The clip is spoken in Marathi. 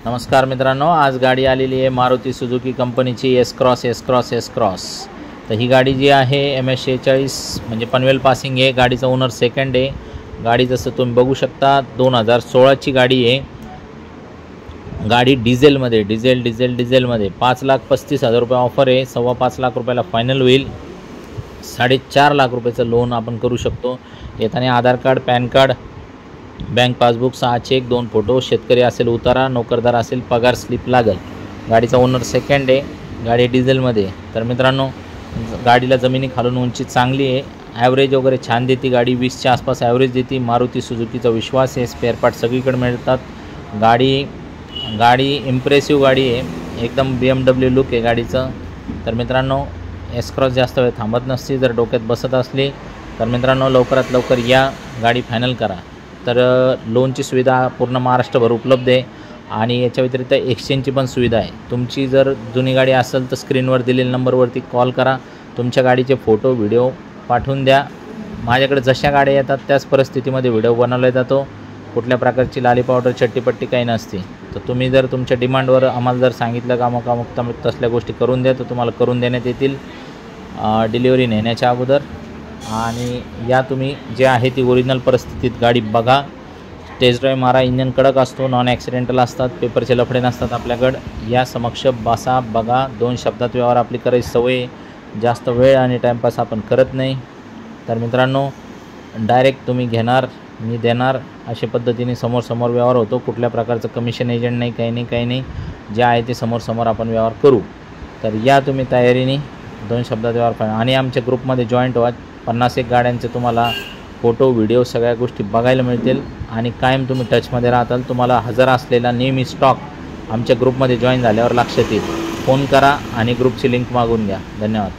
नमस्कार मित्रांनो, आज गाडी आलेली आहे मारुती सुझुकी कंपनीची एस क्रॉस। तर ही गाडी जी आहे MS46 म्हणजे पनवेल पासिंग आहे। गाडीचा ओनर सेकंड आहे। गाडी जसं तुम्ही बघू शकता 2016ची गाडी आहे। गाडी डिझेलमध्ये डिझेलमध्ये 5,35,000 रुपये ऑफर आहे। 5.25 लाख रुपयाला फायनल होईल। 4.5 लाख रुपयाचं लोन आपण करू शकतो। येताना Aadhaar card, PAN card, bank passbook, 6 cheque, 2 photo, शेतकरी असेल उतारा, नोकरदार असेल पगार स्लिप लागेल। गाडीचा ओनर सेकंड आहे। गाडी डिझेलमध्ये। तर मित्रांनो, गाडीला जमिनी खालून उंची चांगली आहे। ॲव्हरेज वगैरे छान देते गाडी, 20च्या आसपास ॲव्हरेज देते। मारुती सुझुकीचा विश्वास आहे। स्पेअर पार्ट सगळीकडे मिळतात। गाडी इम्प्रेसिव्ह गाडी आहे, एकदम BMW लुक आहे गाडीचं। तर मित्रांनो, एस क्रॉस जास्त वेळ थांबत नसते। जर डोक्यात बसत असली तर मित्रांनो लवकरात लवकर या, गाडी फायनल करा। तर लोनची सुविधा पूर्ण महाराष्ट्रभर उपलब्ध आहे आणि याच्या व्यतिरिक्त एक्सचेंजची पण सुविधा आहे। तुमची जर जुनी गाडी असेल तर स्क्रीनवर दिलेल्या नंबरवरती कॉल करा, तुमच्या गाडीचे फोटो व्हिडिओ पाठवून द्या। माझ्याकडे जशा गाड्या येतात त्याच परिस्थितीमध्ये व्हिडिओ बनवला जातो। कुठल्या प्रकारची लाली पावडर, चट्टीपट्टी काही नसते। तर तुम्ही जर तुमच्या डिमांडवर आम्हाला जर सांगितलं का अमुक तसल्या गोष्टी करून द्या, तर तुम्हाला करून देण्यात येतील डिलिव्हरी नेण्याच्या अगोदर। आणि या तुम्ही जे आहे ती ओरिजिनल परिस्थितीत गाडी बघा, टेस्ट ड्राईव्ह मारा। इंजन कडक असतो, नॉन ॲक्सिडेंटल असतात, पेपरचे लफडे नसतात आपल्याकडं। या समक्ष बसा, बघा, 2 शब्दात व्यवहार आपली करायची सवय। जास्त वेळ आणि टाईमपास आपण करत नाही। तर मित्रांनो, डायरेक्ट तुम्ही घेणार, मी देणार अशा पद्धतीने समोर व्यवहार होतो। कुठल्या प्रकारचं कमिशन एजंट नाही, काही नाही। जे आहे ते समोर आपण व्यवहार करू। तर या तुम्ही तयारीने 2 शब्दात व्यवहार। आणि आमच्या ग्रुपमध्ये जॉईंट व्हा। 50 गाड्यांचे तुम्हाला फोटो, व्हिडिओ सगळ्या गोष्टी बघायला मिळतील आणि कायम तुम्ही टचमध्ये राहताल। तुम्हाला हजर असलेला नेहमी स्टॉक आमच्या ग्रुपमध्ये जॉईन झाल्यावर लक्षात येईल। फोन करा आणि ग्रुपची लिंक मागून घ्या। धन्यवाद।